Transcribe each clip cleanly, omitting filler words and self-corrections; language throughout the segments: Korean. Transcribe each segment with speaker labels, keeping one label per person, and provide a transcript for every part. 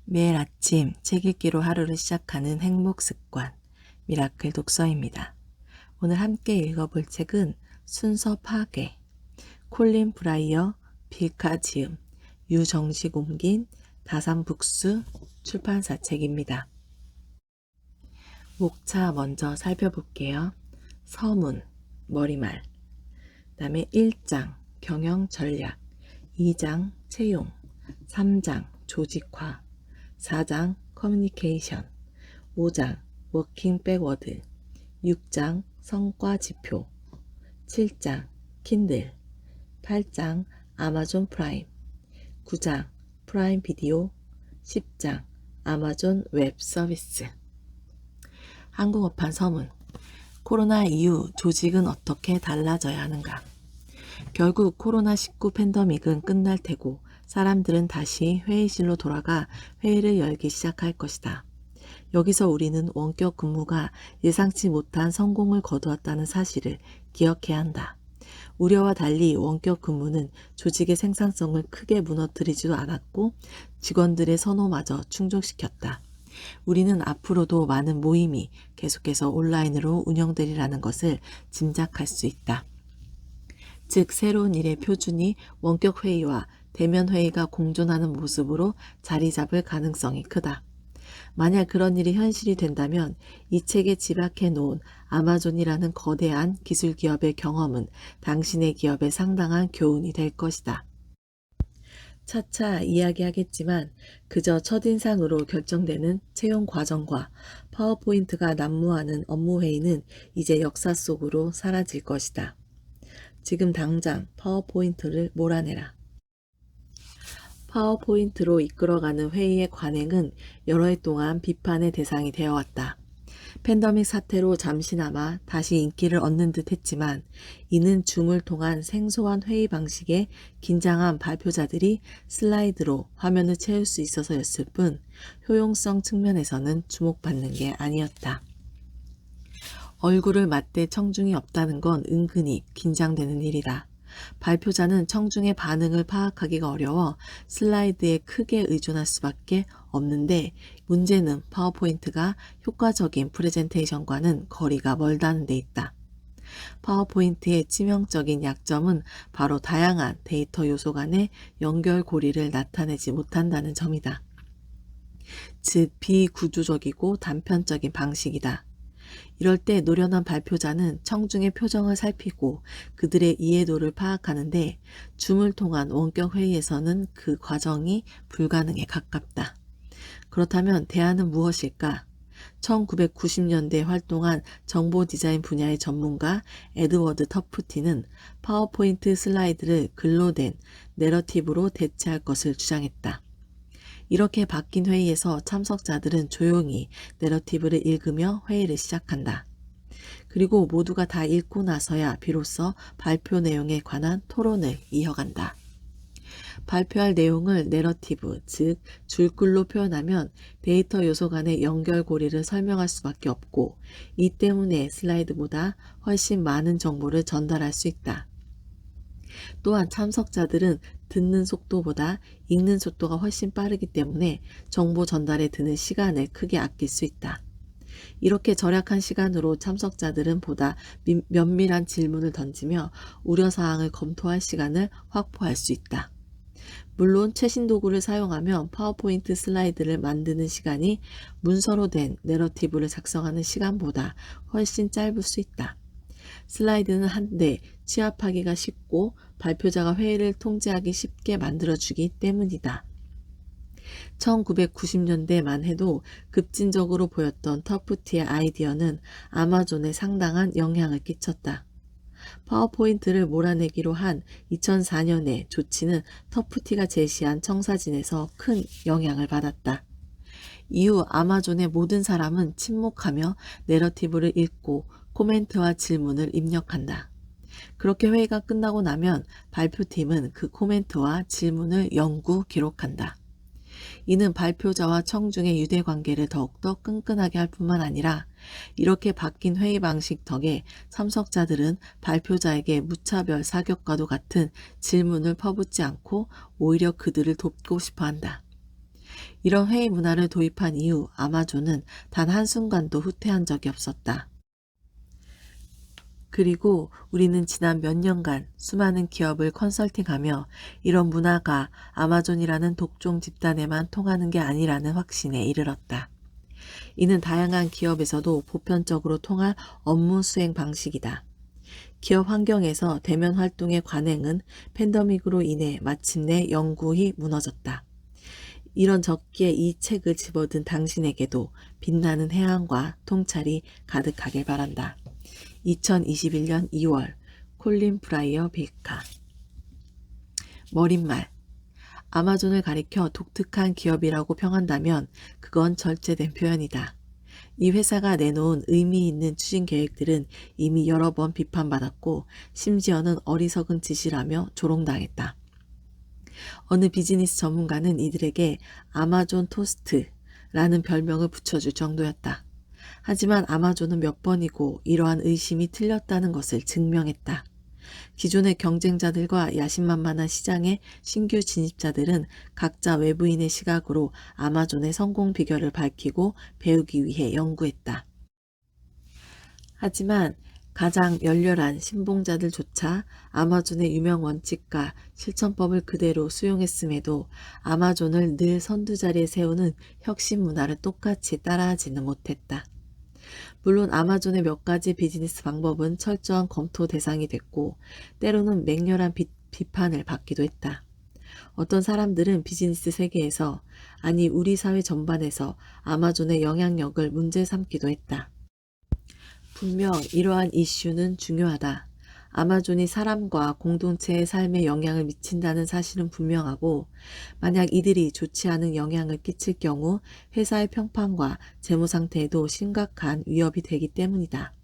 Speaker 1: 매일 아침 책 읽기로 하루를 시작하는 행복 습관, 미라클 독서입니다. 오늘 함께 읽어볼 책은 순서 파괴, 콜린 브라이어, 빌카 지음, 유정식 옮긴 다산북스 출판사 책입니다. 목차 먼저 살펴볼게요. 서문, 머리말, 그 다음에 1장 경영 전략, 2장 채용, 3장 조직화, 4장 커뮤니케이션, 5장 워킹 백워드, 6장 성과 지표, 7장 킨들, 8장 아마존 프라임, 9장 프라임 비디오, 10장 아마존 웹 서비스. 한국어판 서문. 코로나 이후 조직은 어떻게 달라져야 하는가? 결국 코로나19 팬데믹은 끝날 테고 사람들은 다시 회의실로 돌아가 회의를 열기 시작할 것이다. 여기서 우리는 원격 근무가 예상치 못한 성공을 거두었다는 사실을 기억해야 한다. 우려와 달리 원격 근무는 조직의 생산성을 크게 무너뜨리지도 않았고 직원들의 선호마저 충족시켰다. 우리는 앞으로도 많은 모임이 계속해서 온라인으로 운영되리라는 것을 짐작할 수 있다. 즉 새로운 일의 표준이 원격 회의와 대면 회의가 공존하는 모습으로 자리 잡을 가능성이 크다. 만약 그런 일이 현실이 된다면 이 책에 집약해 놓은 아마존이라는 거대한 기술 기업의 경험은 당신의 기업에 상당한 교훈이 될 것이다. 차차 이야기하겠지만 그저 첫인상으로 결정되는 채용 과정과 파워포인트가 난무하는 업무 회의는 이제 역사 속으로 사라질 것이다. 지금 당장 파워포인트를 몰아내라. 파워포인트로 이끌어가는 회의의 관행은 여러 해 동안 비판의 대상이 되어왔다. 팬데믹 사태로 잠시나마 다시 인기를 얻는 듯 했지만 이는 줌을 통한 생소한 회의 방식에 긴장한 발표자들이 슬라이드로 화면을 채울 수 있어서였을 뿐 효용성 측면에서는 주목받는 게 아니었다. 얼굴을 맞대 청중이 없다는 건 은근히 긴장되는 일이다. 발표자는 청중의 반응을 파악하기가 어려워 슬라이드에 크게 의존할 수밖에 없는데 문제는 파워포인트가 효과적인 프레젠테이션과는 거리가 멀다는 데 있다. 파워포인트의 치명적인 약점은 바로 다양한 데이터 요소 간의 연결고리를 나타내지 못한다는 점이다. 즉 비구조적이고 단편적인 방식이다. 이럴 때 노련한 발표자는 청중의 표정을 살피고 그들의 이해도를 파악하는데 줌을 통한 원격 회의에서는 그 과정이 불가능에 가깝다. 그렇다면 대안은 무엇일까? 1990년대에 활동한 정보 디자인 분야의 전문가 에드워드 터프티는 파워포인트 슬라이드를 글로 된 내러티브로 대체할 것을 주장했다. 이렇게 바뀐 회의에서 참석자들은 조용히 내러티브를 읽으며 회의를 시작한다. 그리고 모두가 다 읽고 나서야 비로소 발표 내용에 관한 토론을 이어간다. 발표할 내용을 내러티브, 즉 줄글로 표현하면 데이터 요소 간의 연결고리를 설명할 수밖에 없고 이 때문에 슬라이드보다 훨씬 많은 정보를 전달할 수 있다. 또한 참석자들은 듣는 속도보다 읽는 속도가 훨씬 빠르기 때문에 정보 전달에 드는 시간을 크게 아낄 수 있다. 이렇게 절약한 시간으로 참석자들은 보다 면밀한 질문을 던지며 우려사항을 검토할 시간을 확보할 수 있다. 물론 최신 도구를 사용하면 파워포인트 슬라이드를 만드는 시간이 문서로 된 내러티브를 작성하는 시간보다 훨씬 짧을 수 있다. 슬라이드는 한데 취합하기가 쉽고 발표자가 회의를 통제하기 쉽게 만들어주기 때문이다. 1990년대만 해도 급진적으로 보였던 터프티의 아이디어는 아마존에 상당한 영향을 끼쳤다. 파워포인트를 몰아내기로 한 2004년의 조치는 터프티가 제시한 청사진에서 큰 영향을 받았다. 이후 아마존의 모든 사람은 침묵하며 내러티브를 읽고 코멘트와 질문을 입력한다. 그렇게 회의가 끝나고 나면 발표팀은 그 코멘트와 질문을 영구 기록한다. 이는 발표자와 청중의 유대관계를 더욱더 끈끈하게 할 뿐만 아니라 이렇게 바뀐 회의 방식 덕에 참석자들은 발표자에게 무차별 사격과도 같은 질문을 퍼붓지 않고 오히려 그들을 돕고 싶어 한다. 이런 회의 문화를 도입한 이후 아마존은 단 한순간도 후퇴한 적이 없었다. 그리고 우리는 지난 몇 년간 수많은 기업을 컨설팅하며 이런 문화가 아마존이라는 독종 집단에만 통하는 게 아니라는 확신에 이르렀다. 이는 다양한 기업에서도 보편적으로 통할 업무 수행 방식이다. 기업 환경에서 대면 활동의 관행은 팬데믹으로 인해 마침내 영구히 무너졌다. 이런 적기에 이 책을 집어든 당신에게도 빛나는 해안과 통찰이 가득하길 바란다. 2021년 2월 콜린 브라이어 베이커. 머릿말. 아마존을 가리켜 독특한 기업이라고 평한다면 그건 절제된 표현이다. 이 회사가 내놓은 의미 있는 추진 계획들은 이미 여러 번 비판받았고 심지어는 어리석은 짓이라며 조롱당했다. 어느 비즈니스 전문가는 이들에게 아마존 토스트라는 별명을 붙여줄 정도였다. 하지만 아마존은 몇 번이고 이러한 의심이 틀렸다는 것을 증명했다. 기존의 경쟁자들과 야심만만한 시장의 신규 진입자들은 각자 외부인의 시각으로 아마존의 성공 비결을 밝히고 배우기 위해 연구했다. 하지만 가장 열렬한 신봉자들조차 아마존의 유명 원칙과 실천법을 그대로 수용했음에도 아마존을 늘 선두자리에 세우는 혁신 문화를 똑같이 따라하지는 못했다. 물론 아마존의 몇 가지 비즈니스 방법은 철저한 검토 대상이 됐고 때로는 맹렬한 비판을 받기도 했다. 어떤 사람들은 비즈니스 세계에서 아니 우리 사회 전반에서 아마존의 영향력을 문제 삼기도 했다. 분명 이러한 이슈는 중요하다. 아마존이 사람과 공동체의 삶에 영향을 미친다는 사실은 분명하고 만약 이들이 좋지 않은 영향을 끼칠 경우 회사의 평판과 재무 상태에도 심각한 위협이 되기 때문이다.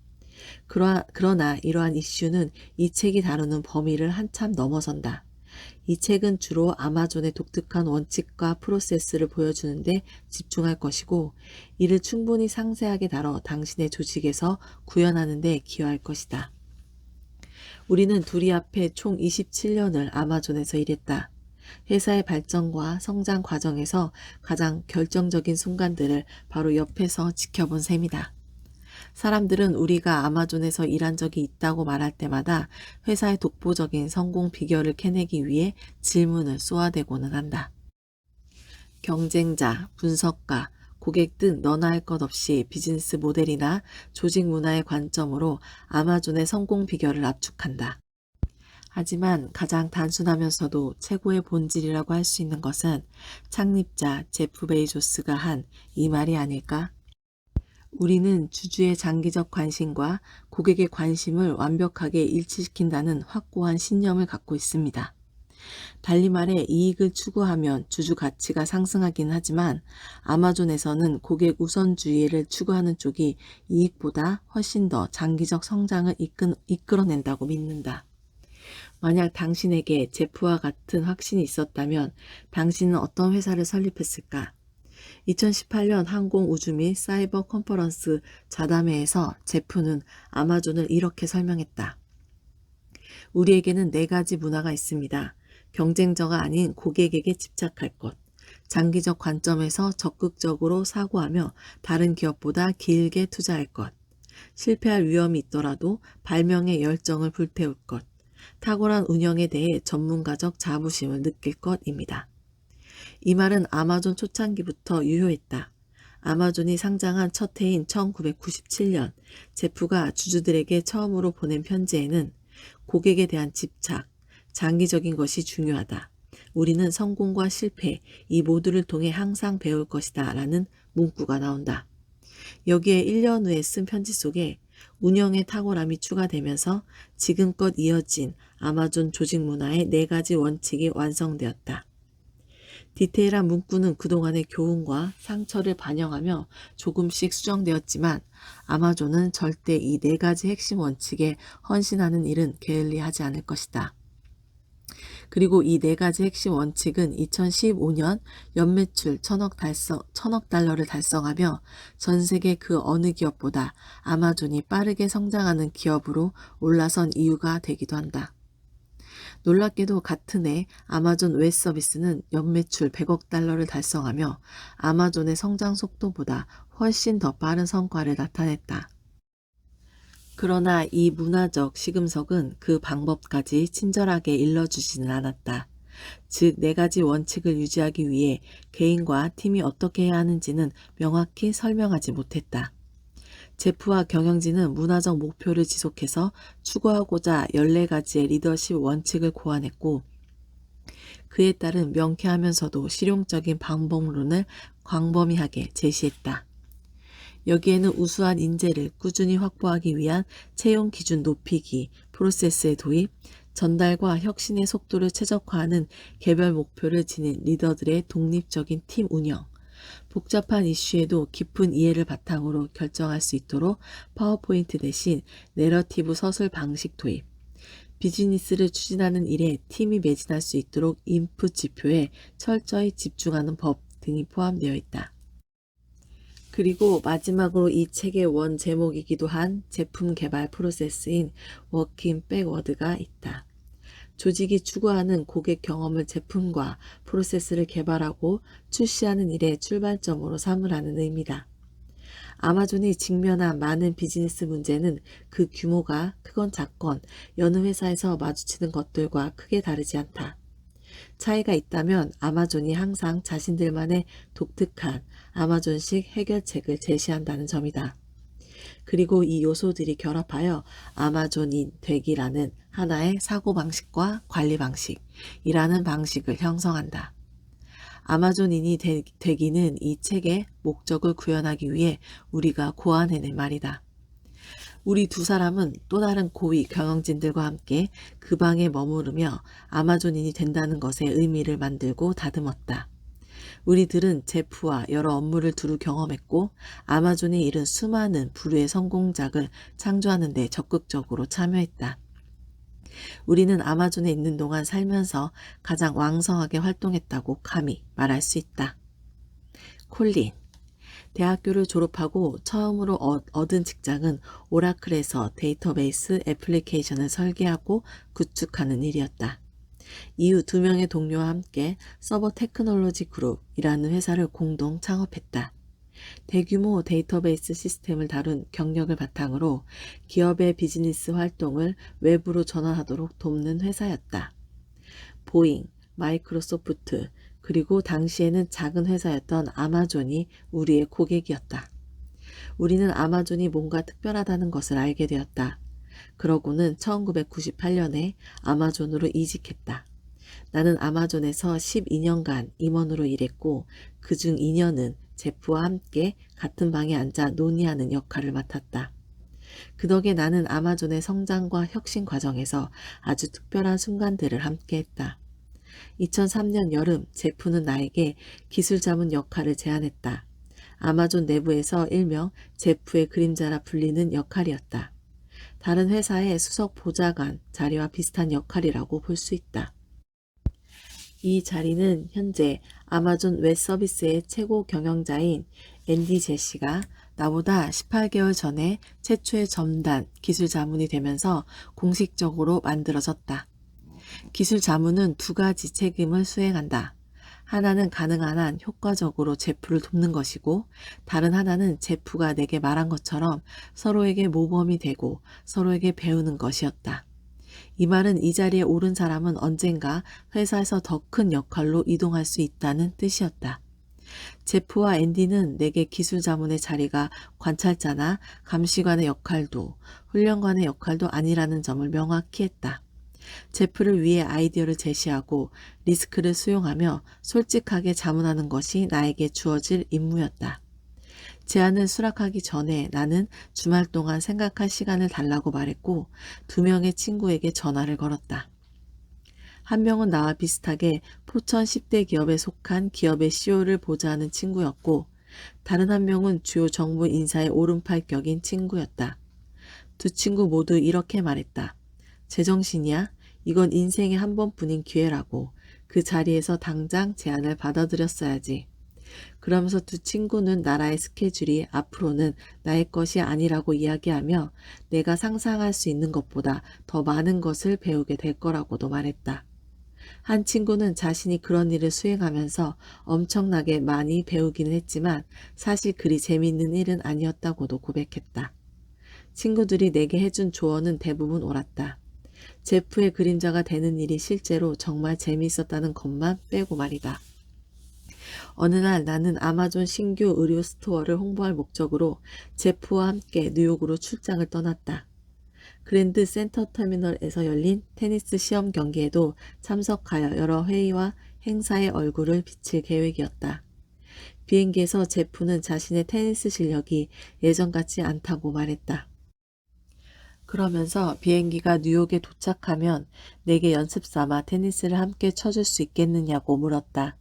Speaker 1: 그러나 이러한 이슈는 이 책이 다루는 범위를 한참 넘어선다. 이 책은 주로 아마존의 독특한 원칙과 프로세스를 보여주는 데 집중할 것이고 이를 충분히 상세하게 다뤄 당신의 조직에서 구현하는 데 기여할 것이다. 우리는 둘이 앞에 총 27년을 아마존에서 일했다. 회사의 발전과 성장 과정에서 가장 결정적인 순간들을 바로 옆에서 지켜본 셈이다. 사람들은 우리가 아마존에서 일한 적이 있다고 말할 때마다 회사의 독보적인 성공 비결을 캐내기 위해 질문을 쏘아대고는 한다. 경쟁자, 분석가, 고객 등 너나 할 것 없이 비즈니스 모델이나 조직 문화의 관점으로 아마존의 성공 비결을 압축한다. 하지만 가장 단순하면서도 최고의 본질이라고 할 수 있는 것은 창립자 제프 베이조스가 한 이 말이 아닐까? 우리는 주주의 장기적 관심과 고객의 관심을 완벽하게 일치시킨다는 확고한 신념을 갖고 있습니다. 달리 말해 이익을 추구하면 주주 가치가 상승하긴 하지만 아마존에서는 고객 우선주의를 추구하는 쪽이 이익보다 훨씬 더 장기적 성장을 이끌어낸다고 믿는다. 만약 당신에게 제프와 같은 확신이 있었다면 당신은 어떤 회사를 설립했을까? 2018년 항공 우주 및 사이버 컨퍼런스 자담회에서 제프는 아마존을 이렇게 설명했다. 우리에게는 4가지 문화가 있습니다. 경쟁자가 아닌 고객에게 집착할 것, 장기적 관점에서 적극적으로 사고하며 다른 기업보다 길게 투자할 것, 실패할 위험이 있더라도 발명의 열정을 불태울 것, 탁월한 운영에 대해 전문가적 자부심을 느낄 것입니다. 이 말은 아마존 초창기부터 유효했다. 아마존이 상장한 첫 해인 1997년 제프가 주주들에게 처음으로 보낸 편지에는 고객에 대한 집착, 장기적인 것이 중요하다. 우리는 성공과 실패, 이 모두를 통해 항상 배울 것이다 라는 문구가 나온다. 여기에 1년 후에 쓴 편지 속에 운영의 탁월함이 추가되면서 지금껏 이어진 아마존 조직 문화의 4가지 원칙이 완성되었다. 디테일한 문구는 그동안의 교훈과 상처를 반영하며 조금씩 수정되었지만 아마존은 절대 이 4가지 핵심 원칙에 헌신하는 일은 게을리하지 않을 것이다. 그리고 이 4가지 핵심 원칙은 2015년 연매출 1000억 달러를 달성하며 전 세계 그 어느 기업보다 아마존이 빠르게 성장하는 기업으로 올라선 이유가 되기도 한다. 놀랍게도 같은 해 아마존 웹 서비스는 연매출 100억 달러를 달성하며 아마존의 성장 속도보다 훨씬 더 빠른 성과를 나타냈다. 그러나 이 문화적 시금석은 그 방법까지 친절하게 일러주지는 않았다. 즉, 네 가지 원칙을 유지하기 위해 개인과 팀이 어떻게 해야 하는지는 명확히 설명하지 못했다. 제프와 경영진은 문화적 목표를 지속해서 추구하고자 14가지의 리더십 원칙을 고안했고, 그에 따른 명쾌하면서도 실용적인 방법론을 광범위하게 제시했다. 여기에는 우수한 인재를 꾸준히 확보하기 위한 채용 기준 높이기, 프로세스의 도입, 전달과 혁신의 속도를 최적화하는 개별 목표를 지닌 리더들의 독립적인 팀 운영, 복잡한 이슈에도 깊은 이해를 바탕으로 결정할 수 있도록 파워포인트 대신 내러티브 서술 방식 도입, 비즈니스를 추진하는 일에 팀이 매진할 수 있도록 인풋 지표에 철저히 집중하는 법 등이 포함되어 있다. 그리고 마지막으로 이 책의 원 제목이기도 한 제품 개발 프로세스인 워킹 백워드가 있다. 조직이 추구하는 고객 경험을 제품과 프로세스를 개발하고 출시하는 일의 출발점으로 삼으라는 의미다. 아마존이 직면한 많은 비즈니스 문제는 그 규모가 크건 작건 여느 회사에서 마주치는 것들과 크게 다르지 않다. 차이가 있다면 아마존이 항상 자신들만의 독특한 아마존식 해결책을 제시한다는 점이다. 그리고 이 요소들이 결합하여 아마존인 되기라는 하나의 사고방식과 관리방식이라는 방식을 형성한다. 아마존인이 되기는 이 책의 목적을 구현하기 위해 우리가 고안해낸 말이다. 우리 두 사람은 또 다른 고위 경영진들과 함께 그 방에 머무르며 아마존인이 된다는 것의 의미를 만들고 다듬었다. 우리들은 제프와 여러 업무를 두루 경험했고 아마존이 이룬 수많은 부류의 성공작을 창조하는 데 적극적으로 참여했다. 우리는 아마존에 있는 동안 살면서 가장 왕성하게 활동했다고 감히 말할 수 있다. 콜린. 대학교를 졸업하고 처음으로 얻은 직장은 오라클에서 데이터베이스 애플리케이션을 설계하고 구축하는 일이었다. 이후 2명의 동료와 함께 서버 테크놀로지 그룹이라는 회사를 공동 창업했다. 대규모 데이터베이스 시스템을 다룬 경력을 바탕으로 기업의 비즈니스 활동을 외부로 전환하도록 돕는 회사였다. 보잉, 마이크로소프트, 그리고 당시에는 작은 회사였던 아마존이 우리의 고객이었다. 우리는 아마존이 뭔가 특별하다는 것을 알게 되었다. 그러고는 1998년에 아마존으로 이직했다. 나는 아마존에서 12년간 임원으로 일했고 그중 2년은 제프와 함께 같은 방에 앉아 논의하는 역할을 맡았다. 그 덕에 나는 아마존의 성장과 혁신 과정에서 아주 특별한 순간들을 함께했다. 2003년 여름 제프는 나에게 기술 자문 역할을 제안했다. 아마존 내부에서 일명 제프의 그림자라 불리는 역할이었다. 다른 회사의 수석 보좌관 자리와 비슷한 역할이라고 볼 수 있다. 이 자리는 현재 아마존 웹 서비스의 최고 경영자인 앤디 제시가 나보다 18개월 전에 최초의 전담 기술 자문이 되면서 공식적으로 만들어졌다. 기술 자문은 2가지 책임을 수행한다. 하나는 가능한 한 효과적으로 제프를 돕는 것이고 다른 하나는 제프가 내게 말한 것처럼 서로에게 모범이 되고 서로에게 배우는 것이었다. 이 말은 이 자리에 오른 사람은 언젠가 회사에서 더 큰 역할로 이동할 수 있다는 뜻이었다. 제프와 앤디는 내게 기술 자문의 자리가 관찰자나 감시관의 역할도 훈련관의 역할도 아니라는 점을 명확히 했다. 제프를 위해 아이디어를 제시하고 리스크를 수용하며 솔직하게 자문하는 것이 나에게 주어질 임무였다. 제안을 수락하기 전에 나는 주말 동안 생각할 시간을 달라고 말했고 2명의 친구에게 전화를 걸었다. 한 명은 나와 비슷하게 포천 10대 기업에 속한 기업의 CEO를 보자 하는 친구였고 다른 한 명은 주요 정부 인사의 오른팔격인 친구였다. 두 친구 모두 이렇게 말했다. 제정신이야? 이건 인생에 한 번뿐인 기회라고. 그 자리에서 당장 제안을 받아들였어야지. 그러면서 두 친구는 나라의 스케줄이 앞으로는 나의 것이 아니라고 이야기하며 내가 상상할 수 있는 것보다 더 많은 것을 배우게 될 거라고도 말했다. 한 친구는 자신이 그런 일을 수행하면서 엄청나게 많이 배우기는 했지만 사실 그리 재미있는 일은 아니었다고도 고백했다. 친구들이 내게 해준 조언은 대부분 옳았다. 제프의 그림자가 되는 일이 실제로 정말 재미있었다는 것만 빼고 말이다. 어느 날 나는 아마존 신규 의류 스토어를 홍보할 목적으로 제프와 함께 뉴욕으로 출장을 떠났다. 그랜드 센터 터미널에서 열린 테니스 시험 경기에도 참석하여 여러 회의와 행사의 얼굴을 비칠 계획이었다. 비행기에서 제프는 자신의 테니스 실력이 예전 같지 않다고 말했다. 그러면서 비행기가 뉴욕에 도착하면 내게 연습 삼아 테니스를 함께 쳐줄 수 있겠느냐고 물었다.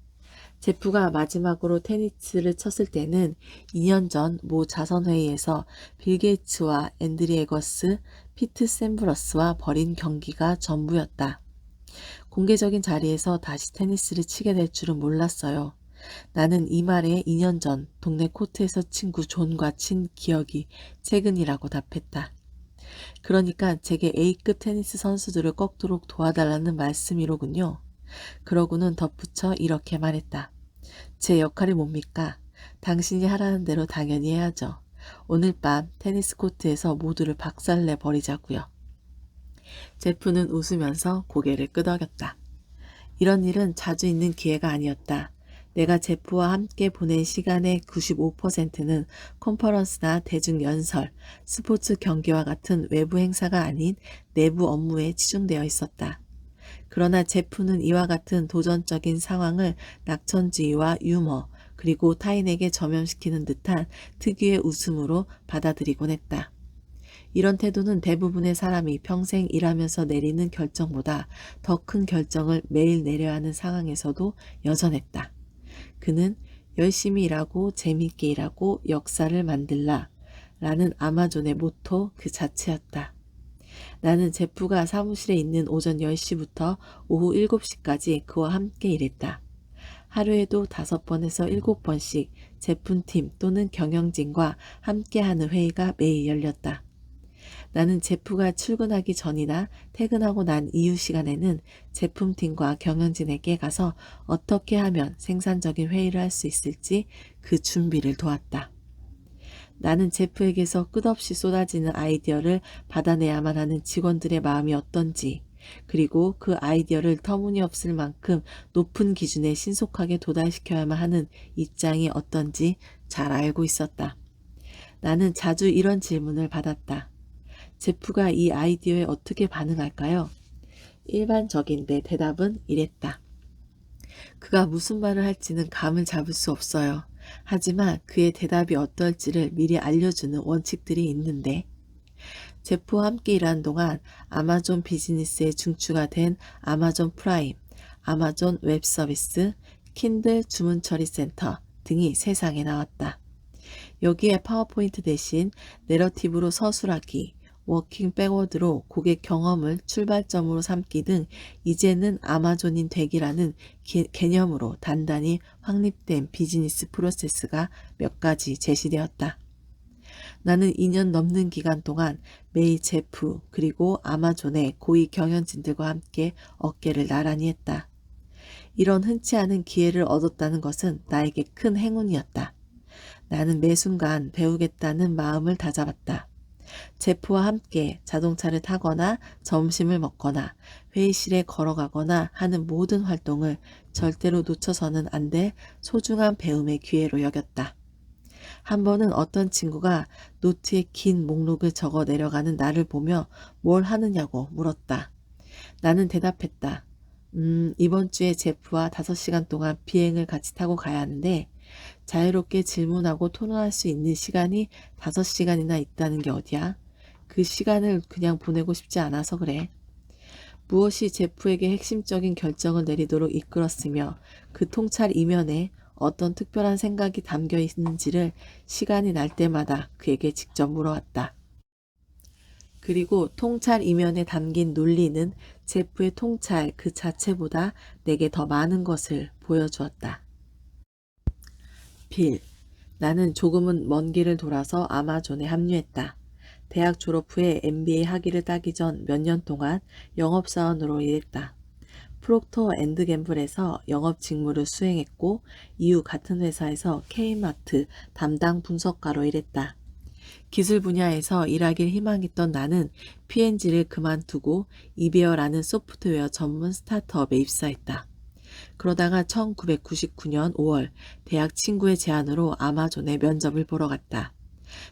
Speaker 1: 제프가 마지막으로 테니스를 쳤을 때는 2년 전 모 자선회의에서 빌 게이츠와 앤드리 에거스, 피트 샘브러스와 벌인 경기가 전부였다. 공개적인 자리에서 다시 테니스를 치게 될 줄은 몰랐어요. 나는 이 말에 2년 전 동네 코트에서 친구 존과 친 기억이 최근이라고 답했다. 그러니까 제게 A급 테니스 선수들을 꺾도록 도와달라는 말씀이로군요. 그러고는 덧붙여 이렇게 말했다. 제 역할이 뭡니까? 당신이 하라는 대로 당연히 해야죠. 오늘 밤 테니스 코트에서 모두를 박살내 버리자고요. 제프는 웃으면서 고개를 끄덕였다. 이런 일은 자주 있는 기회가 아니었다. 내가 제프와 함께 보낸 시간의 95%는 컨퍼런스나 대중연설, 스포츠 경기와 같은 외부 행사가 아닌 내부 업무에 치중되어 있었다. 그러나 제프는 이와 같은 도전적인 상황을 낙천주의와 유머, 그리고 타인에게 저면시키는 듯한 특유의 웃음으로 받아들이곤 했다. 이런 태도는 대부분의 사람이 평생 일하면서 내리는 결정보다 더 큰 결정을 매일 내려야 하는 상황에서도 여전했다. 그는 열심히 일하고 재미있게 일하고 역사를 만들라 라는 아마존의 모토 그 자체였다. 나는 제프가 사무실에 있는 오전 10시부터 오후 7시까지 그와 함께 일했다. 하루에도 5번에서 7번씩 제품팀 또는 경영진과 함께하는 회의가 매일 열렸다. 나는 제프가 출근하기 전이나 퇴근하고 난 이후 시간에는 제품팀과 경영진에게 가서 어떻게 하면 생산적인 회의를 할 수 있을지 그 준비를 도왔다. 나는 제프에게서 끝없이 쏟아지는 아이디어를 받아내야만 하는 직원들의 마음이 어떤지, 그리고 그 아이디어를 터무니없을 만큼 높은 기준에 신속하게 도달시켜야만 하는 입장이 어떤지 잘 알고 있었다. 나는 자주 이런 질문을 받았다. 제프가 이 아이디어에 어떻게 반응할까요? 일반적인 내 대답은 이랬다. 그가 무슨 말을 할지는 감을 잡을 수 없어요. 하지만 그의 대답이 어떨지를 미리 알려주는 원칙들이 있는데, 제프와 함께 일하는 동안 아마존 비즈니스에 중추가 된 아마존 프라임, 아마존 웹 서비스, 킨들 주문 처리 센터 등이 세상에 나왔다. 여기에 파워포인트 대신 내러티브로 서술하기, 워킹 백워드로 고객 경험을 출발점으로 삼기 등 이제는 아마존인 되기라는 개념으로 단단히 확립된 비즈니스 프로세스가 몇 가지 제시되었다. 나는 2년 넘는 기간 동안 매일 제프 그리고 아마존의 고위 경영진들과 함께 어깨를 나란히 했다. 이런 흔치 않은 기회를 얻었다는 것은 나에게 큰 행운이었다. 나는 매 순간 배우겠다는 마음을 다잡았다. 제프와 함께 자동차를 타거나 점심을 먹거나 회의실에 걸어가거나 하는 모든 활동을 절대로 놓쳐서는 안 될 소중한 배움의 기회로 여겼다. 한 번은 어떤 친구가 노트에 긴 목록을 적어 내려가는 나를 보며 뭘 하느냐고 물었다. 나는 대답했다. 이번 주에 제프와 5시간 동안 비행을 같이 타고 가야 하는데 자유롭게 질문하고 토론할 수 있는 시간이 5시간이나 있다는 게 어디야? 그 시간을 그냥 보내고 싶지 않아서 그래. 무엇이 제프에게 핵심적인 결정을 내리도록 이끌었으며 그 통찰 이면에 어떤 특별한 생각이 담겨 있는지를 시간이 날 때마다 그에게 직접 물어왔다. 그리고 통찰 이면에 담긴 논리는 제프의 통찰 그 자체보다 내게 더 많은 것을 보여주었다. 빌. 나는 조금은 먼 길을 돌아서 아마존에 합류했다. 대학 졸업 후에 MBA 학위를 따기 전 몇 년 동안 영업사원으로 일했다. 프록터 앤드 갬블에서 영업 직무를 수행했고 이후 같은 회사에서 K마트 담당 분석가로 일했다. 기술 분야에서 일하길 희망했던 나는 P&G를 그만두고 이베어라는 소프트웨어 전문 스타트업에 입사했다. 그러다가 1999년 5월 대학 친구의 제안으로 아마존에 면접을 보러 갔다.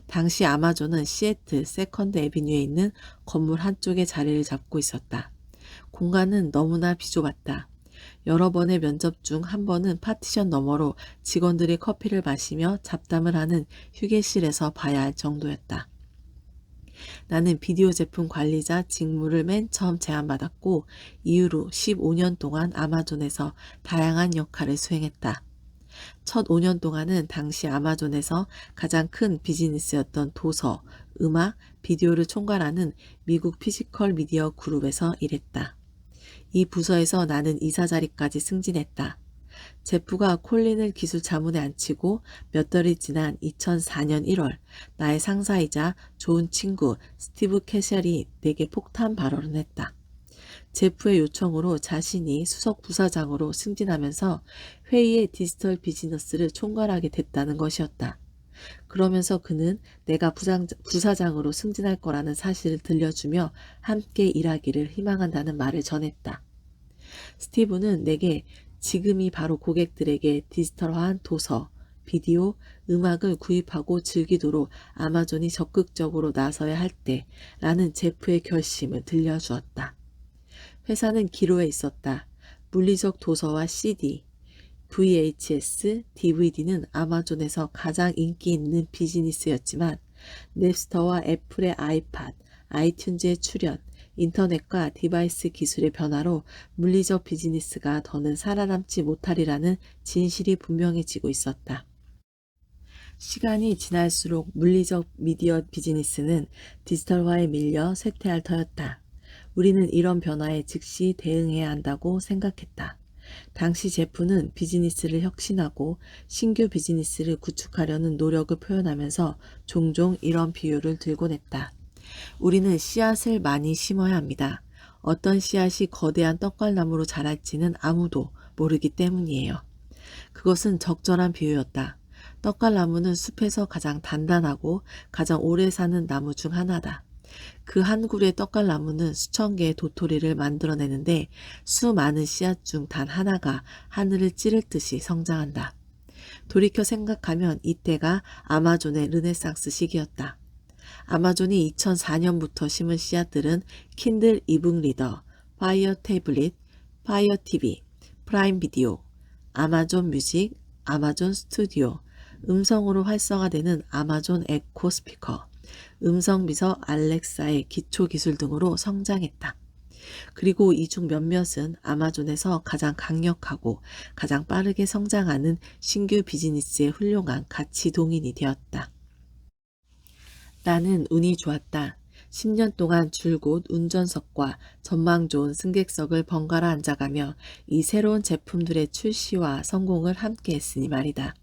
Speaker 1: 당시 아마존은 시애틀 세컨드 애비뉴에 있는 건물 한쪽에 자리를 잡고 있었다. 공간은 너무나 비좁았다. 여러 번의 면접 중 한 번은 파티션 너머로 직원들이 커피를 마시며 잡담을 하는 휴게실에서 봐야 할 정도였다. 나는 비디오 제품 관리자 직무를 맨 처음 제안받았고 이후로 15년 동안 아마존에서 다양한 역할을 수행했다. 첫 5년 동안은 당시 아마존에서 가장 큰 비즈니스였던 도서, 음악, 비디오를 총괄하는 미국 피지컬 미디어 그룹에서 일했다. 이 부서에서 나는 이사 자리까지 승진했다. 제프가 콜린을 기술 자문에 앉히고 몇 달이 지난 2004년 1월 나의 상사이자 좋은 친구 스티브 캐셜이 내게 폭탄 발언을 했다. 제프의 요청으로 자신이 수석 부사장으로 승진하면서 회의의 디지털 비즈니스를 총괄하게 됐다는 것이었다. 그러면서 그는 내가 부사장으로 승진할 거라는 사실을 들려주며 함께 일하기를 희망한다는 말을 전했다. 스티브는 내게 지금이 바로 고객들에게 디지털화한 도서, 비디오, 음악을 구입하고 즐기도록 아마존이 적극적으로 나서야 할 때라는 제프의 결심을 들려주었다. 회사는 기로에 있었다. 물리적 도서와 CD, VHS, DVD는 아마존에서 가장 인기 있는 비즈니스였지만 냅스터와 애플의 아이팟, 아이튠즈의 출현, 인터넷과 디바이스 기술의 변화로 물리적 비즈니스가 더는 살아남지 못하리라는 진실이 분명해지고 있었다. 시간이 지날수록 물리적 미디어 비즈니스는 디지털화에 밀려 쇠퇴할 터였다. 우리는 이런 변화에 즉시 대응해야 한다고 생각했다. 당시 제프는 비즈니스를 혁신하고 신규 비즈니스를 구축하려는 노력을 표현하면서 종종 이런 비유를 들곤 했다. 우리는 씨앗을 많이 심어야 합니다. 어떤 씨앗이 거대한 떡갈나무로 자랄지는 아무도 모르기 때문이에요. 그것은 적절한 비유였다. 떡갈나무는 숲에서 가장 단단하고 가장 오래 사는 나무 중 하나다. 그 한 그루의 떡갈나무는 수천 개의 도토리를 만들어내는데 수많은 씨앗 중 단 하나가 하늘을 찌를 듯이 성장한다. 돌이켜 생각하면 이때가 아마존의 르네상스 시기였다. 아마존이 2004년부터 심은 씨앗들은 킨들 이북 리더, 파이어 태블릿, 파이어 TV, 프라임 비디오, 아마존 뮤직, 아마존 스튜디오, 음성으로 활성화되는 아마존 에코 스피커, 음성 비서 알렉사의 기초 기술 등으로 성장했다. 그리고 이 중 몇몇은 아마존에서 가장 강력하고 가장 빠르게 성장하는 신규 비즈니스의 훌륭한 가치 동인이 되었다. 나는 운이 좋았다. 10년 동안 줄곧 운전석과 전망 좋은 승객석을 번갈아 앉아가며 이 새로운 제품들의 출시와 성공을 함께 했으니 말이다.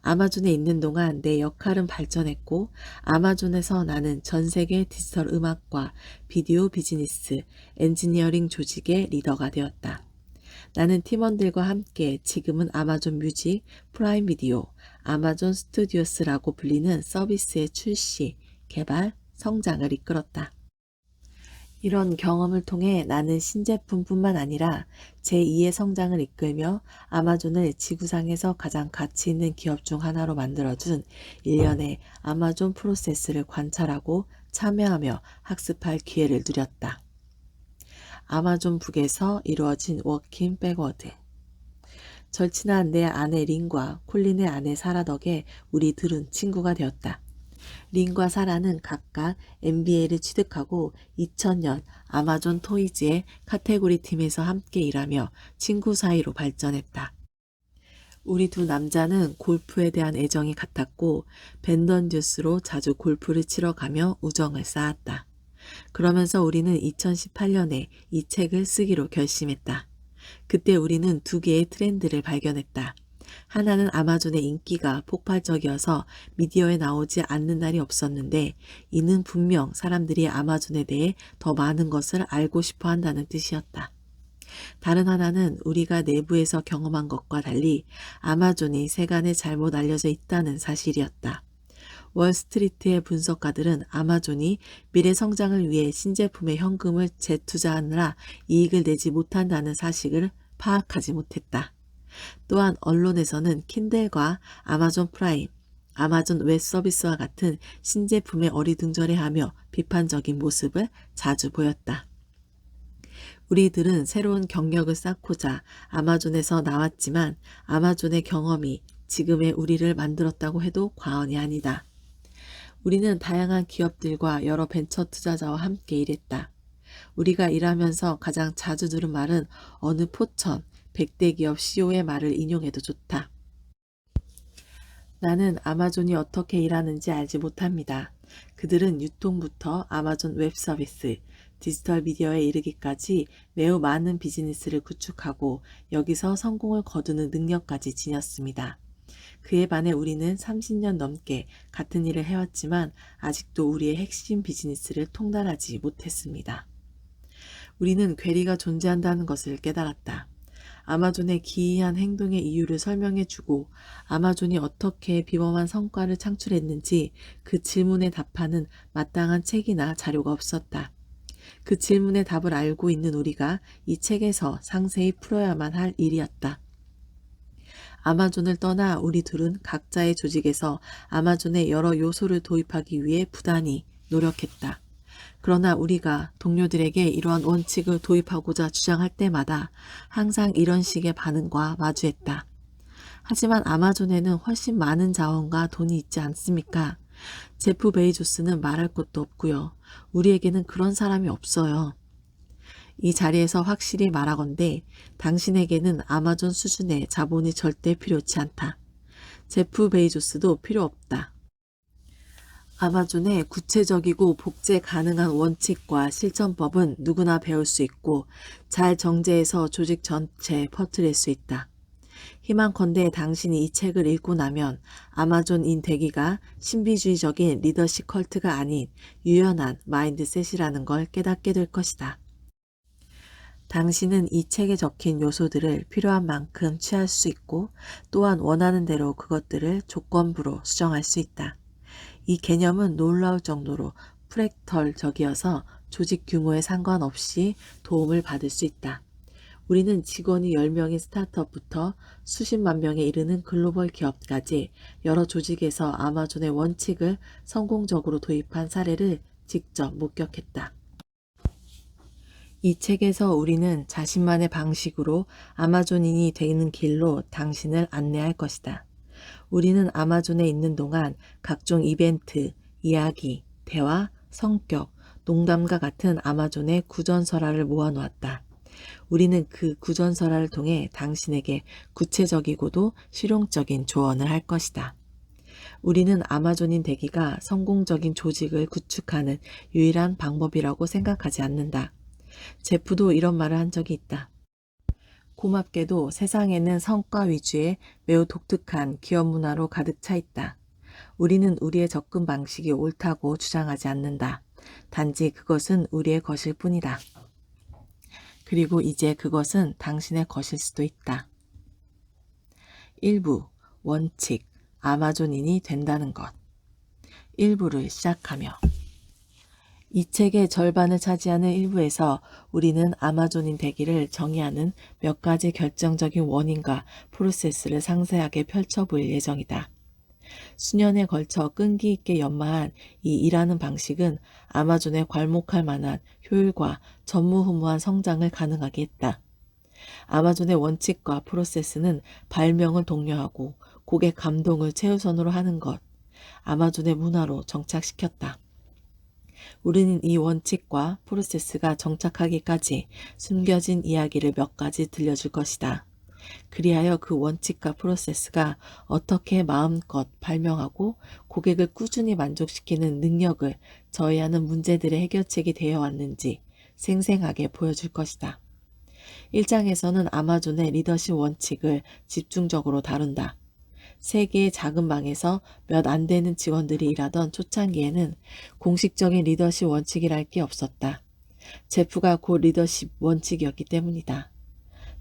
Speaker 1: 아마존에 있는 동안 내 역할은 발전했고 아마존에서 나는 전 세계 디지털 음악과 비디오 비즈니스, 엔지니어링 조직의 리더가 되었다. 나는 팀원들과 함께 지금은 아마존 뮤직, 프라임 비디오, 아마존 스튜디오스라고 불리는 서비스의 출시, 개발, 성장을 이끌었다. 이런 경험을 통해 나는 신제품뿐만 아니라 제2의 성장을 이끌며 아마존을 지구상에서 가장 가치 있는 기업 중 하나로 만들어준 일련의 아마존 프로세스를 관찰하고 참여하며 학습할 기회를 누렸다. 아마존 북에서 이루어진 워킹 백워드. 절친한 내 아내 린과 콜린의 아내 사라 덕에 우리 둘은 친구가 되었다. 린과 사라는 각각 MBA를 취득하고 2000년 아마존 토이즈의 카테고리 팀에서 함께 일하며 친구 사이로 발전했다. 우리 두 남자는 골프에 대한 애정이 같았고 벤던 듀스로 자주 골프를 치러 가며 우정을 쌓았다. 그러면서 우리는 2018년에 이 책을 쓰기로 결심했다. 그때 우리는 두 개의 트렌드를 발견했다. 하나는 아마존의 인기가 폭발적이어서 미디어에 나오지 않는 날이 없었는데 이는 분명 사람들이 아마존에 대해 더 많은 것을 알고 싶어 한다는 뜻이었다. 다른 하나는 우리가 내부에서 경험한 것과 달리 아마존이 세간에 잘못 알려져 있다는 사실이었다. 월스트리트의 분석가들은 아마존이 미래 성장을 위해 신제품에 현금을 재투자하느라 이익을 내지 못한다는 사실을 파악하지 못했다. 또한 언론에서는 킨들과 아마존 프라임, 아마존 웹 서비스와 같은 신제품에 어리둥절해하며 비판적인 모습을 자주 보였다. 우리들은 새로운 경력을 쌓고자 아마존에서 나왔지만 아마존의 경험이 지금의 우리를 만들었다고 해도 과언이 아니다. 우리는 다양한 기업들과 여러 벤처 투자자와 함께 일했다. 우리가 일하면서 가장 자주 들은 말은 어느 포천 100대 기업 CEO의 말을 인용해도 좋다. 나는 아마존이 어떻게 일하는지 알지 못합니다. 그들은 유통부터 아마존 웹 서비스, 디지털 미디어에 이르기까지 매우 많은 비즈니스를 구축하고 여기서 성공을 거두는 능력까지 지녔습니다. 그에 반해 우리는 30년 넘게 같은 일을 해왔지만 아직도 우리의 핵심 비즈니스를 통달하지 못했습니다. 우리는 괴리가 존재한다는 것을 깨달았다. 아마존의 기이한 행동의 이유를 설명해주고 아마존이 어떻게 비범한 성과를 창출했는지 그 질문에 답하는 마땅한 책이나 자료가 없었다. 그 질문의 답을 알고 있는 우리가 이 책에서 상세히 풀어야만 할 일이었다. 아마존을 떠나 우리 둘은 각자의 조직에서 아마존의 여러 요소를 도입하기 위해 부단히 노력했다. 그러나 우리가 동료들에게 이러한 원칙을 도입하고자 주장할 때마다 항상 이런 식의 반응과 마주했다. 하지만 아마존에는 훨씬 많은 자원과 돈이 있지 않습니까? 제프 베이조스는 말할 것도 없고요. 우리에게는 그런 사람이 없어요. 이 자리에서 확실히 말하건대 당신에게는 아마존 수준의 자본이 절대 필요치 않다. 제프 베이조스도 필요 없다. 아마존의 구체적이고 복제 가능한 원칙과 실천법은 누구나 배울 수 있고 잘 정제해서 조직 전체에 퍼뜨릴 수 있다. 희망컨대 당신이 이 책을 읽고 나면 아마존인 되기가 신비주의적인 리더십 컬트가 아닌 유연한 마인드셋이라는 걸 깨닫게 될 것이다. 당신은 이 책에 적힌 요소들을 필요한 만큼 취할 수 있고 또한 원하는 대로 그것들을 조건부로 수정할 수 있다. 이 개념은 놀라울 정도로 프랙털적이어서 조직 규모에 상관없이 도움을 받을 수 있다. 우리는 직원이 10명인 스타트업부터 수십만 명에 이르는 글로벌 기업까지 여러 조직에서 아마존의 원칙을 성공적으로 도입한 사례를 직접 목격했다. 이 책에서 우리는 자신만의 방식으로 아마존인이 되는 길로 당신을 안내할 것이다. 우리는 아마존에 있는 동안 각종 이벤트, 이야기, 대화, 성격, 농담과 같은 아마존의 구전설화를 모아놓았다. 우리는 그 구전설화를 통해 당신에게 구체적이고도 실용적인 조언을 할 것이다. 우리는 아마존인 되기가 성공적인 조직을 구축하는 유일한 방법이라고 생각하지 않는다. 제프도 이런 말을 한 적이 있다. 고맙게도 세상에는 성과 위주의 매우 독특한 기업 문화로 가득 차 있다. 우리는 우리의 접근 방식이 옳다고 주장하지 않는다. 단지 그것은 우리의 것일 뿐이다. 그리고 이제 그것은 당신의 것일 수도 있다. 1부 원칙 아마존인이 된다는 것 1부를 시작하며 이 책의 절반을 차지하는 1부에서 우리는 아마존인 되기를 정의하는 몇 가지 결정적인 원인과 프로세스를 상세하게 펼쳐 보일 예정이다. 수년에 걸쳐 끈기 있게 연마한 이 일하는 방식은 아마존에 괄목할 만한 효율과 전무후무한 성장을 가능하게 했다. 아마존의 원칙과 프로세스는 발명을 독려하고 고객 감동을 최우선으로 하는 것, 아마존의 문화로 정착시켰다. 우리는 이 원칙과 프로세스가 정착하기까지 숨겨진 이야기를 몇 가지 들려줄 것이다. 그리하여 그 원칙과 프로세스가 어떻게 마음껏 발명하고 고객을 꾸준히 만족시키는 능력을 저해하는 문제들의 해결책이 되어 왔는지 생생하게 보여줄 것이다. 1장에서는 아마존의 리더십 원칙을 집중적으로 다룬다. 세 개의 작은 방에서 몇 안 되는 직원들이 일하던 초창기에는 공식적인 리더십 원칙이랄 게 없었다. 제프가 곧 리더십 원칙이었기 때문이다.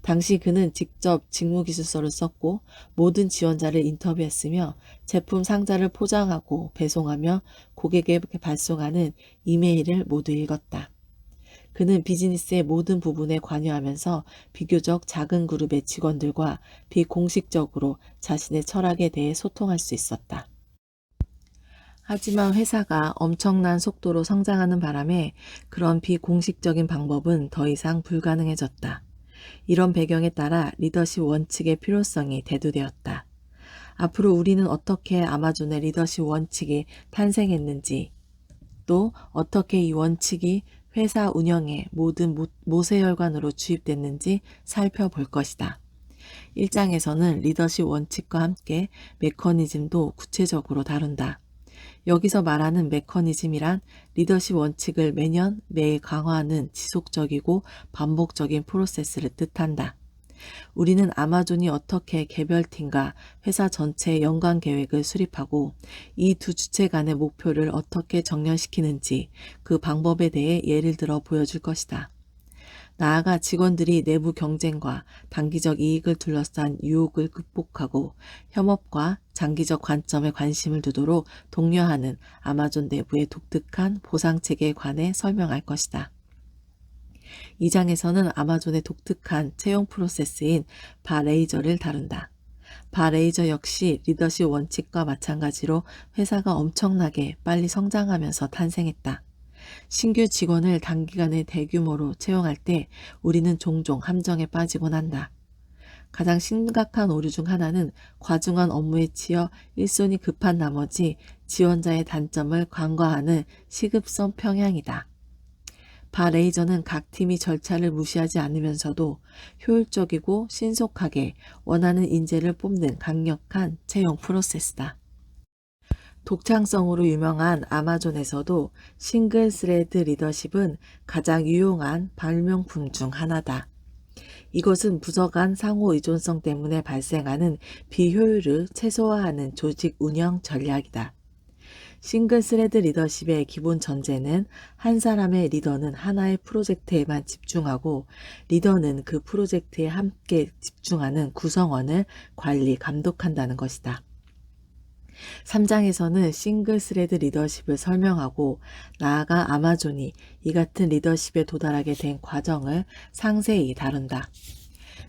Speaker 1: 당시 그는 직접 직무기술서를 썼고 모든 지원자를 인터뷰했으며 제품 상자를 포장하고 배송하며 고객에게 발송하는 이메일을 모두 읽었다. 그는 비즈니스의 모든 부분에 관여하면서 비교적 작은 그룹의 직원들과 비공식적으로 자신의 철학에 대해 소통할 수 있었다. 하지만 회사가 엄청난 속도로 성장하는 바람에 그런 비공식적인 방법은 더 이상 불가능해졌다. 이런 배경에 따라 리더십 원칙의 필요성이 대두되었다. 앞으로 우리는 어떻게 아마존의 리더십 원칙이 탄생했는지, 또 어떻게 이 원칙이 회사 운영의 모든 모세혈관으로 주입됐는지 살펴볼 것이다. 1장에서는 리더십 원칙과 함께 메커니즘도 구체적으로 다룬다. 여기서 말하는 메커니즘이란 리더십 원칙을 매일 강화하는 지속적이고 반복적인 프로세스를 뜻한다. 우리는 아마존이 어떻게 개별팀과 회사 전체의 연간 계획을 수립하고 이 두 주체 간의 목표를 어떻게 정렬시키는지 그 방법에 대해 예를 들어 보여줄 것이다. 나아가 직원들이 내부 경쟁과 단기적 이익을 둘러싼 유혹을 극복하고 협업과 장기적 관점에 관심을 두도록 독려하는 아마존 내부의 독특한 보상체계에 관해 설명할 것이다. 2장에서는 아마존의 독특한 채용 프로세스인 바레이저를 다룬다. 바레이저 역시 리더십 원칙과 마찬가지로 회사가 엄청나게 빨리 성장하면서 탄생했다. 신규 직원을 단기간에 대규모로 채용할 때 우리는 종종 함정에 빠지곤 한다. 가장 심각한 오류 중 하나는 과중한 업무에 치여 일손이 급한 나머지 지원자의 단점을 간과하는 시급성 평양이다. 바레이저는 각 팀이 절차를 무시하지 않으면서도 효율적이고 신속하게 원하는 인재를 뽑는 강력한 채용 프로세스다. 독창성으로 유명한 아마존에서도 싱글 스레드 리더십은 가장 유용한 발명품 중 하나다. 이것은 부서 간 상호 의존성 때문에 발생하는 비효율을 최소화하는 조직 운영 전략이다. 싱글 스레드 리더십의 기본 전제는 한 사람의 리더는 하나의 프로젝트에만 집중하고 리더는 그 프로젝트에 함께 집중하는 구성원을 관리, 감독한다는 것이다. 3장에서는 싱글 스레드 리더십을 설명하고 나아가 아마존이 이 같은 리더십에 도달하게 된 과정을 상세히 다룬다.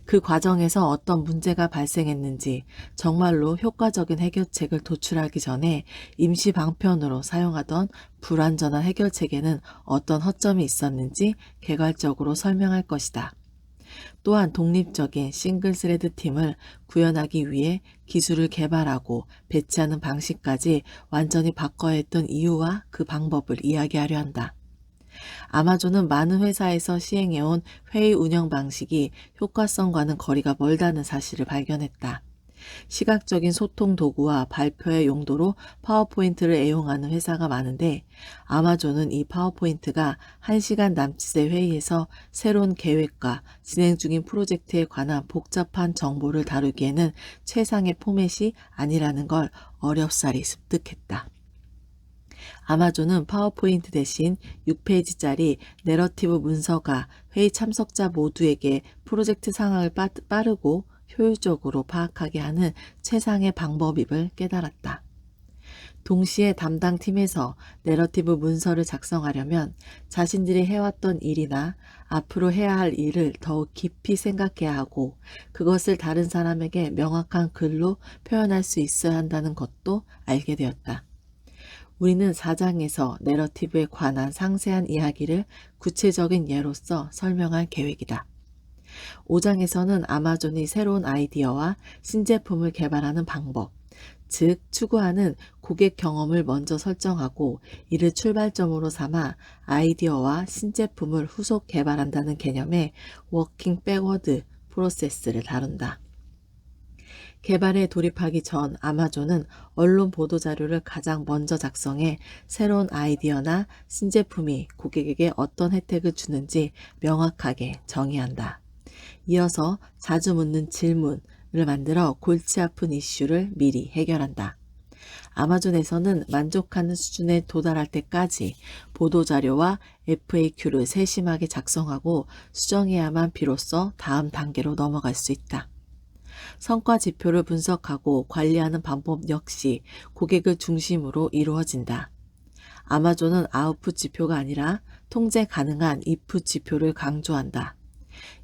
Speaker 1: 그 과정에서 어떤 문제가 발생했는지 정말로 효과적인 해결책을 도출하기 전에 임시 방편으로 사용하던 불완전한 해결책에는 어떤 허점이 있었는지 개괄적으로 설명할 것이다. 또한 독립적인 싱글 스레드 팀을 구현하기 위해 기술을 개발하고 배치하는 방식까지 완전히 바꿔야 했던 이유와 그 방법을 이야기하려 한다. 아마존은 많은 회사에서 시행해온 회의 운영 방식이 효과성과는 거리가 멀다는 사실을 발견했다. 시각적인 소통 도구와 발표의 용도로 파워포인트를 애용하는 회사가 많은데 아마존은 이 파워포인트가 1시간 남짓의 회의에서 새로운 계획과 진행 중인 프로젝트에 관한 복잡한 정보를 다루기에는 최상의 포맷이 아니라는 걸 어렵사리 습득했다. 아마존은 파워포인트 대신 6페이지짜리 내러티브 문서가 회의 참석자 모두에게 프로젝트 상황을 빠르고 효율적으로 파악하게 하는 최상의 방법임을 깨달았다. 동시에 담당 팀에서 내러티브 문서를 작성하려면 자신들이 해왔던 일이나 앞으로 해야 할 일을 더욱 깊이 생각해야 하고 그것을 다른 사람에게 명확한 글로 표현할 수 있어야 한다는 것도 알게 되었다. 우리는 4장에서 내러티브에 관한 상세한 이야기를 구체적인 예로서 설명할 계획이다. 5장에서는 아마존이 새로운 아이디어와 신제품을 개발하는 방법, 즉 추구하는 고객 경험을 먼저 설정하고 이를 출발점으로 삼아 아이디어와 신제품을 후속 개발한다는 개념의 워킹 백워드 프로세스를 다룬다. 개발에 돌입하기 전 아마존은 언론 보도자료를 가장 먼저 작성해 새로운 아이디어나 신제품이 고객에게 어떤 혜택을 주는지 명확하게 정의한다. 이어서 자주 묻는 질문을 만들어 골치 아픈 이슈를 미리 해결한다. 아마존에서는 만족하는 수준에 도달할 때까지 보도자료와 FAQ를 세심하게 작성하고 수정해야만 비로소 다음 단계로 넘어갈 수 있다. 성과 지표를 분석하고 관리하는 방법 역시 고객을 중심으로 이루어진다. 아마존은 아웃풋 지표가 아니라 통제 가능한 인풋 지표를 강조한다.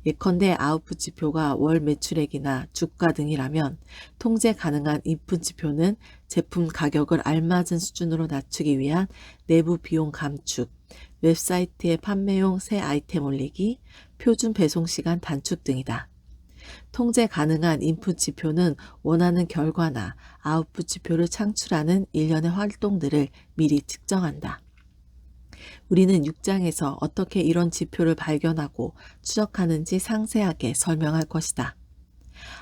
Speaker 1: 예컨대 아웃풋 지표가 월 매출액이나 주가 등이라면 통제 가능한 인풋 지표는 제품 가격을 알맞은 수준으로 낮추기 위한 내부 비용 감축, 웹사이트에 판매용 새 아이템 올리기, 표준 배송 시간 단축 등이다. 통제 가능한 인풋 지표는 원하는 결과나 아웃풋 지표를 창출하는 일련의 활동들을 미리 측정한다. 우리는 6장에서 어떻게 이런 지표를 발견하고 추적하는지 상세하게 설명할 것이다.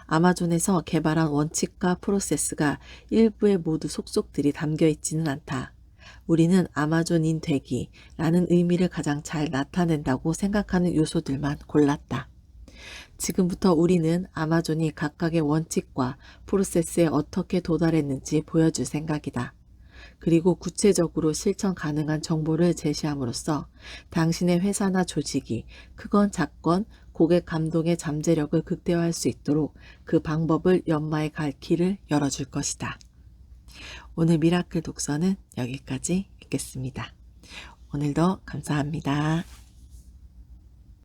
Speaker 1: 아마존에서 개발한 원칙과 프로세스가 일부에 모두 속속들이 담겨 있지는 않다. 우리는 아마존인 되기라는 의미를 가장 잘 나타낸다고 생각하는 요소들만 골랐다. 지금부터 우리는 아마존이 각각의 원칙과 프로세스에 어떻게 도달했는지 보여줄 생각이다. 그리고 구체적으로 실천 가능한 정보를 제시함으로써 당신의 회사나 조직이 크건 작건 고객 감동의 잠재력을 극대화할 수 있도록 그 방법을 연마해 갈 길을 열어줄 것이다. 오늘 미라클 독서는 여기까지 읽겠습니다. 오늘도 감사합니다.